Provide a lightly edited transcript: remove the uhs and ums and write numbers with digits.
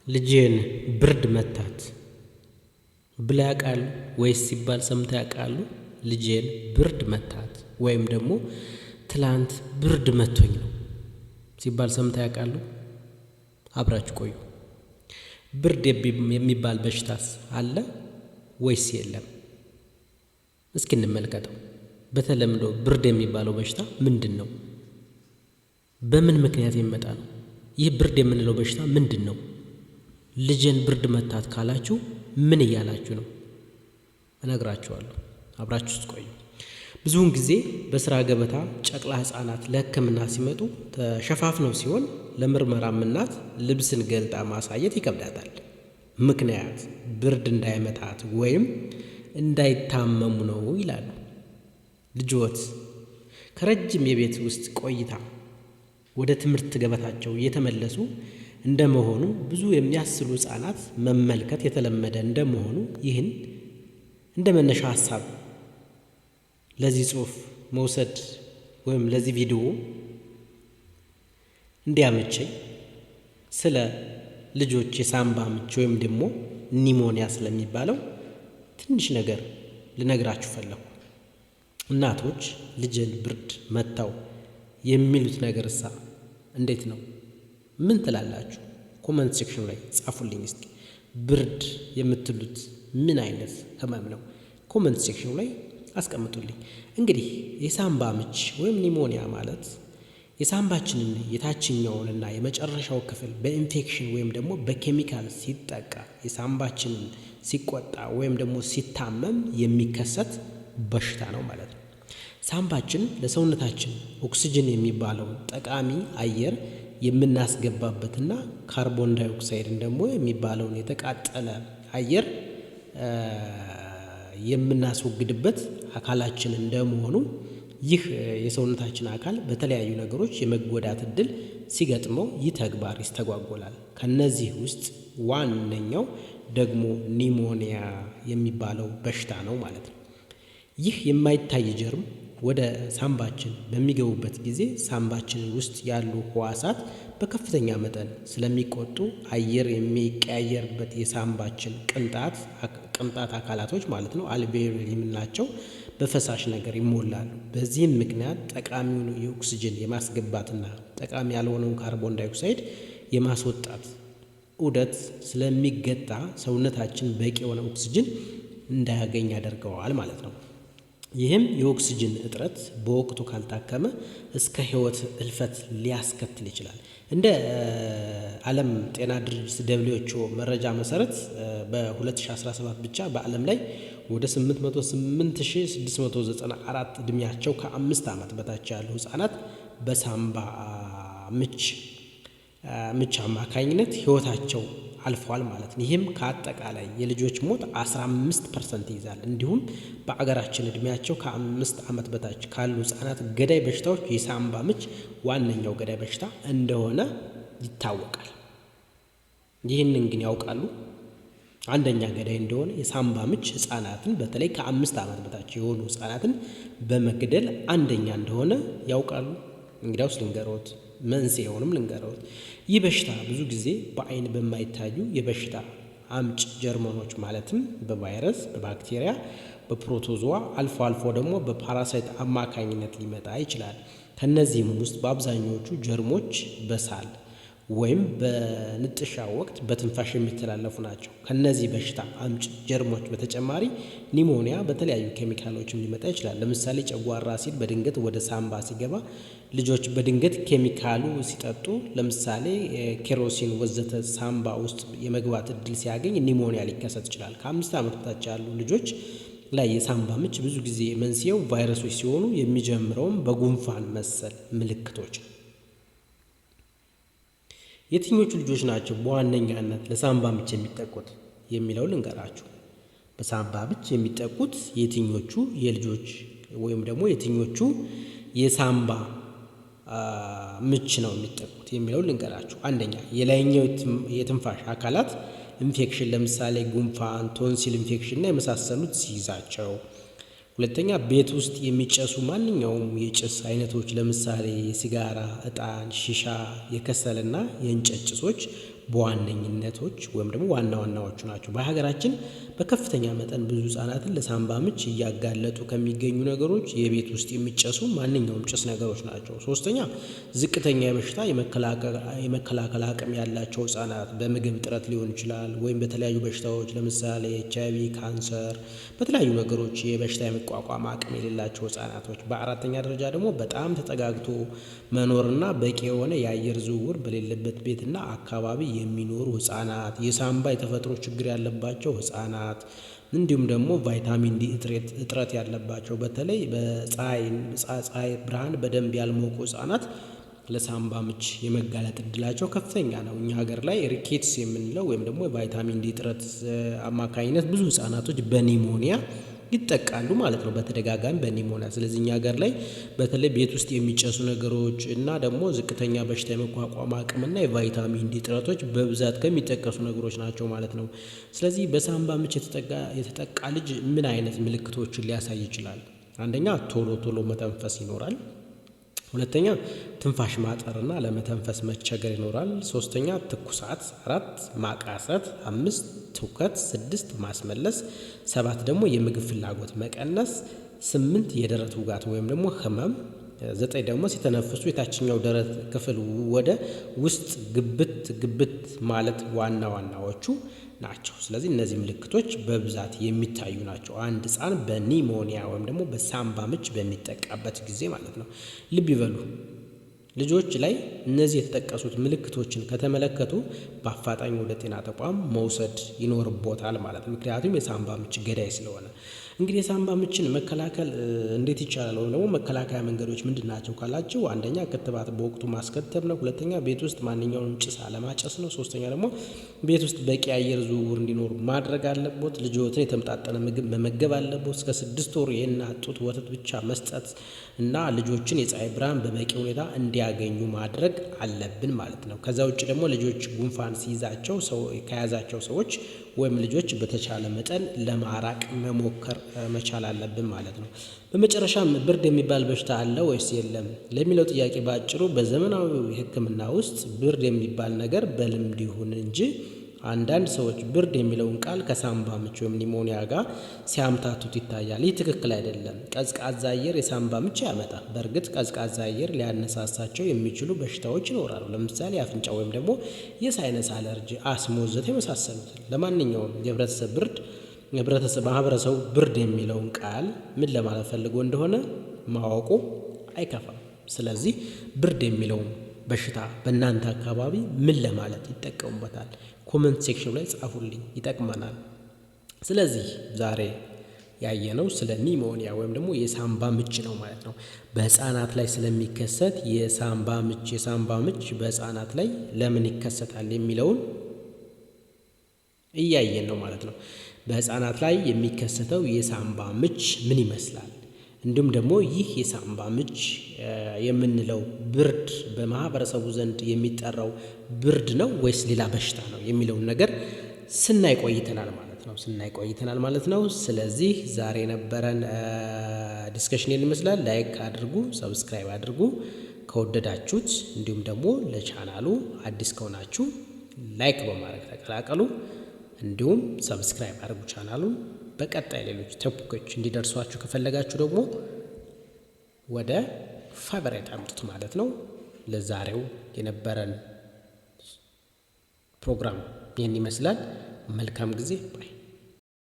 ልጄን ብርድ መታት ብላ ያውቃሉ ወይስ ሲባል ሰምተው ያውቃሉ? ልጄን ብርድ መታት ወይም ደግሞ ትላንት ብርድ መቶኝ ነው ሲባል ሰምተው ያውቃሉ? አብራችሁ ቆዩ። ብርድ የሚባል በሽታስ አለ ወይስ የለም? እስኪ እንመልከተው። በተለምዶ ብርድ የሚባለው በሽታ ምንድን ነው? በምን ምክንያት የሚመጣ ነው? ይህ ብርድ የምንለው በሽታ ምንድን ነው? ልጄን ብርድ መታት ካላችሁ ምን እያላችሁ ነው? እነግራችኋለሁ። አብራችሁ ቆዩ። ብዙውን ጊዜ በስራ ገበታ ጨቅላ ህፃናት ለሕክምና ሲመጡ ተሸፋፍነው ሲሆን ለምርመራም እናት ልብስን ገልጣ ማሳየት ይከብዳታል። ምክንያት ብርድ እንዳይመታት ወይም እንዳይታመሙ ነው ይላሉ። ልጆት ከረጅም የቤት ውስጥ ቆይታ ወደ ትምህርት ገበታቸው እየተመለሱ እንደመሆኑ ብዙ የሚያስሉ ህፃናት መመልከት የተለመደ እንደመሆኑ ይህን እንደ መነሻ ሀሳብ ለዚህ ጽሑፍ መውሰድ ወይም ለዚህ ቪዲዮ እንዲያመቸኝ ስለ ልጆች የሳምባ ምች ወይም ደግሞ ኒሞኒያ ስለሚባለው ትንሽ ነገር ልነግራችሁ ፈለኩ። እናቶች ልጅን ብርድ መታው የሚሉት ነገር እሳ እንዴት ነው? ምን ትላላችሁ? ኮመንት ሴክሽን ላይ ጻፉልኝ እስኪ። ብርድ የምትሉት ምን አይነት ህመም ነው? ኮመንት ሴክሽን ላይ አስቀምጡልኝ። እንግዲህ የሳምባ ምች ወይም ኒሞኒያ ማለት የሳምባችንን የታችኛውንና የመጨረሻው ክፍል በኢንፌክሽን ወይም ደግሞ በኬሚካል ሲጠቃ የሳምባችንን ሲቆጣ ወይም ደግሞ ሲታመም የሚከሰት በሽታ ነው ማለት ነው። ሳምባችን ለሰውነታችን ኦክሲጅን የሚባለውን ጠቃሚ አየር የምናስገባበትና ካርቦን ዳይኦክሳይድን ደግሞ የሚባለውን የተቃጠለ አየር የምናስወግድበት አካላችን እንደመሆኑ ይህ የሰውነታችን አካል በተለያዩ ነገሮች የመጎዳት እድል ሲገጥመው ይህ ተግባር ይስተጓጎላል። ከነዚህ ውስጥ ዋነኛው ደግሞ ኒሞኒያ የሚባለው በሽታ ነው ማለት ነው። ይህ የማይታይ ጀርም ወደ ሳምባችን በሚገቡበት ጊዜ ሳምባችንን ውስጥ ያሉ ህዋሳት በከፍተኛ መጠን ስለሚቆጡ አየር የሚቀያየርበት የሳምባችን ቅንጣት አካላቶች ማለት ነው አልቬዮል የምንላቸው በፈሳሽ ነገር ይሞላሉ። በዚህም ምክንያት ጠቃሚውን የኦክሲጅን የማስገባትና ጠቃሚ ያልሆነውን ካርቦን ዳይኦክሳይድ የማስወጣት ዑደት ስለሚገታ ሰውነታችን በቂ የሆነ ኦክሲጅን እንዳያገኝ ያደርገዋል ማለት ነው። ይህም የኦክሲጅን እጥረት በወቅቱ ካልታከመ እስከ ህይወት እልፈት ሊያስከትል ይችላል። እንደ ዓለም ጤና ድርጅት WHO መረጃ መሰረት በ2017 ብቻ በዓለም ላይ ወደ 88694 እድሜያቸው ከ5 ዓመት በታች ያሉ ህፃናት በሳምባ ምች አማካኝነት ህይወታቸው አልፈዋል ማለት ነው። ይህም ከአጠቃላይ የልጆች ሞት 15% ይይዛል። እንዲሁም በአገራችን እድሜያቸው ከ5 ዓመት በታች ካሉ ህፃናት ገዳይ በሽታዎች የሳምባ ምች ዋነኛው ገዳይ በሽታ እንደሆነ ይታወቃል። ይህንን ግን ያውቃሉ? አንደኛ ገዳይ እንደሆነ የሳምባ ምች ህፃናትን በተለይ ከ5 ዓመት በታች የሆኑ ህፃናትን በመግደል አንደኛ እንደሆነ ያውቃሉ? እንግዲያውስ ልንገሮት፣ መንስኤውንም ልንገሮት። ይህ በሽታ ብዙ ጊዜ በአይን በማይታዩ የበሽታ አምጭ ጀርመኖች ማለትም በቫይረስ፣ በባክቴሪያ፣ በፕሮቶዞዋ አልፎ አልፎ ደግሞ በፓራሳይት አማካኝነት ሊመጣ ይችላል። ከነዚህም ውስጥ በአብዛኞቹ ጀርሞች በሳል ወይም በንጥሻ ወቅት በትንፋሽ የሚተላለፉ ናቸው። ከነዚህ በሽታ አምጭ ጀርሞች በተጨማሪ ኒሞኒያ በተለያዩ ኬሚካሎችም ሊመጣ ይችላል። ለምሳሌ ጨጓራ አሲድ በድንገት ወደ ሳምባ ሲገባ፣ ልጆች በድንገት ኬሚካሉ ሲጠጡ፣ ለምሳሌ ኬሮሲን ወዘተ ሳምባ ውስጥ የመግባት እድል ሲያገኝ ኒሞኒያ ሊከሰት ይችላል። ከ5 ዓመት በታች ያሉ ልጆች ላይ የሳምባ ምች ብዙ ጊዜ መንስኤው ቫይረሶች ሲሆኑ የሚጀምረውም በጉንፋን መሰል ምልክቶች ነው። የትኞቹ ልጆች ናቸው በዋነኛነት ለሳምባ ምች የሚጠቁት የሚለው ልንገራችሁ። በሳምባ ምች የሚጠቁት የትኞቹ የልጆች ወይም ደግሞ የትኞቹ የሳምባ ምች ነው የሚጠቁት የሚለው ልንገራችሁ። አንደኛ የላይኛው የትንፋሽ አካላት ኢንፌክሽን፣ ለምሳሌ ጉንፋን፣ ቶንሲል ኢንፌክሽን እና የመሳሰሉት ሲይዛቸው። ሁለተኛ ቤት ውስጥ የሚጨሱ ማንኛውም የጭስ አይነቶች ለምሳሌ የሲጋራ፣ እጣን፣ ሺሻ፣ የከሰልና የእንጨት ጭሶች በዋነኝነቶች ወይም ደግሞ ዋና ዋናዎቹ ናቸው። በሀገራችን በከፍተኛ መጠን ብዙ ህጻናትን ለሳምባ ምች እያጋለጡ ከሚገኙ ነገሮች የቤት ውስጥ የሚጨሱ ማንኛውም ጭስ ነገሮች ናቸው። ሶስተኛ ዝቅተኛ የበሽታ የመከላከል አቅም ያላቸው ህጻናት በምግብ እጥረት ሊሆን ይችላል ወይም በተለያዩ በሽታዎች ለምሳሌ HIV፣ ካንሰር፣ በተለያዩ ነገሮች የበሽታ የመቋቋም አቅም የሌላቸው ህጻናቶች። በአራተኛ ደረጃ ደግሞ በጣም ተጠጋግቶ መኖርና በቂ የሆነ የአየር ዝውውር በሌለበት ቤትና አካባቢ የሚኖሩ ህጻናት፣ የሳምባ የተፈጥሮ ችግር ያለባቸው ህጻናት፣ እንዲሁም ደግሞ ቫይታሚን ዲ እጥረት ያለባቸው በተለይ በፀሐይ ብርሃን በደንብ ያልሞቁ ህጻናት ለሳምባ ምች የመጋለጥ እድላቸው ከፍተኛ ነው። እኛ ሀገር ላይ ሪኬትስ የምንለው ወይም ደግሞ የቫይታሚን ዲ እጥረት አማካኝነት ብዙ ህጻናቶች በኒሞኒያ ይጠቃሉ ማለት ነው፣ በተደጋጋሚ በኒሞኒያ። ስለዚህ እኛ ሀገር ላይ በተለይ ቤት ውስጥ የሚጨሱ ነገሮች እና ደግሞ ዝቅተኛ በሽታ የመቋቋም አቅምና የቫይታሚን ዲ እጥረቶች በብዛት ከሚጠቀሱ ነገሮች ናቸው ማለት ነው። ስለዚህ በሳምባ ምች የተጠቃ ልጅ ምን አይነት ምልክቶችን ሊያሳይ ይችላል? አንደኛ ቶሎ ቶሎ መተንፈስ ይኖራል። ሁለተኛ ትንፋሽ ማጠርና ለመተንፈስ መቸገር ይኖራል። ሶስተኛ ትኩሳት። 4 ማቃሰት። 5 ትውከት። 6 ማስመለስ። 7 ደግሞ የምግብ ፍላጎት መቀነስ። 8 የደረት ውጋት ወይም ደግሞ ህመም። 9 ደግሞ ሲተነፍሱ የታችኛው ደረት ክፍል ወደ ውስጥ ግብት ማለት ዋና ዋናዎቹ ናቸው። ስለዚህ እነዚህ ምልክቶች በብዛት የሚታዩ ናቸው አንድ ህፃን በኒሞኒያ ወይም ደግሞ በሳምባ ምች በሚጠቃበት ጊዜ ማለት ነው። ልብ ይበሉ፣ ልጆች ላይ እነዚህ የተጠቀሱት ምልክቶችን ከተመለከቱ በአፋጣኝ ወደ ጤና ተቋም መውሰድ ይኖርቦታል ማለት ነው። ምክንያቱም የሳምባ ምች ገዳይ ስለሆነ። እንግዲህ የሳምባ ምችን መከላከል እንዴት ይቻላል ወይም ደግሞ መከላከያ መንገዶች ምንድን ናቸው ካላችሁ፣ አንደኛ ክትባት በወቅቱ ማስከተብ ነው። ሁለተኛ ቤት ውስጥ ማንኛውንም ጭስ አለማጨስ ነው። ሶስተኛ ደግሞ ቤት ውስጥ በቂ አየር ዝውውር እንዲኖር ማድረግ አለቦት። ልጆትን የተመጣጠነ ምግብ መመገብ አለቦት። እስከ 6 ወር የእናት ጡት ወተት ብቻ መስጠት እና ልጆችን የፀሐይ ብርሃን በበቂ ሁኔታ እንዲያገኙ ማድረግ አለብን ማለት ነው። ከዛ ውጭ ደግሞ ልጆች ጉንፋን ሲይዛቸው ከያዛቸው ሰዎች ወይም ልጆች በተቻለ መጠን ለማራቅ መሞከር መቻል አለብን ማለት ነው። በመጨረሻም ብርድ የሚባል በሽታ አለ ወይስ የለም ለሚለው ጥያቄ በአጭሩ በዘመናዊ ሕክምና ውስጥ ብርድ የሚባል ነገር በልምድ ይሁን እንጂ አንዳንድ ሰዎች ብርድ የሚለውን ቃል ከሳምባ ምች ወይም ኒሞኒያ ጋር ሲያምታቱት ይታያል። ይህ ትክክል አይደለም። ቀዝቃዛ አየር የሳምባ ምች ያመጣል። በእርግጥ ቀዝቃዛ አየር ሊያነሳሳቸው የሚችሉ በሽታዎች ይኖራሉ። ለምሳሌ አፍንጫ ወይም ደግሞ የሳይነስ አለርጂ፣ አስም ወዘተ የመሳሰሉት። ለማንኛውም ማህበረሰቡ ብርድ የሚለውን ቃል ምን ለማለት ፈልጎ እንደሆነ ማወቁ አይከፋም። ስለዚህ ብርድ የሚለውን በሽታ በእናንተ አካባቢ ምን ለማለት ይጠቀሙበታል? ኮመንት ሴክሽን ላይ ጻፉልኝ፣ ይጠቅመናል። ስለዚህ ዛሬ ያየነው ስለ ኒሞኒያ ወይም ደግሞ የሳምባ ምች ነው ማለት ነው። በህፃናት ላይ ስለሚከሰት የሳምባ ምች በህፃናት ላይ ለምን ይከሰታል የሚለውን እያየን ነው ማለት ነው። በህፃናት ላይ የሚከሰተው የሳምባ ምች ምን ይመስላል? እንዲሁም ደግሞ ይህ የሳምባ ምች የምንለው ብርድ በማህበረሰቡ ዘንድ የሚጠራው ብርድ ነው ወይስ ሌላ በሽታ ነው የሚለውን ነገር ስናይ ቆይተናል ማለት ነው። ስለዚህ ዛሬ የነበረን ዲስከሽን ይመስላል። ላይክ አድርጉ፣ ሰብስክራይብ አድርጉ ከወደዳችሁት። እንዲሁም ደግሞ ለቻናሉ አዲስ ከሆናችሁ ላይክ በማድረግ ተቀላቀሉ። እንዲሁም ሰብስክራይብ አድርጉ ቻናሉን። በቀጣይ ሌሎች ቶፒኮች እንዲደርሷችሁ ከፈለጋችሁ ደግሞ ወደ ፋቨራይት አምጡት ማለት ነው። ለዛሬው የነበረን ፕሮግራም ይህን ይመስላል። መልካም ጊዜ ባይ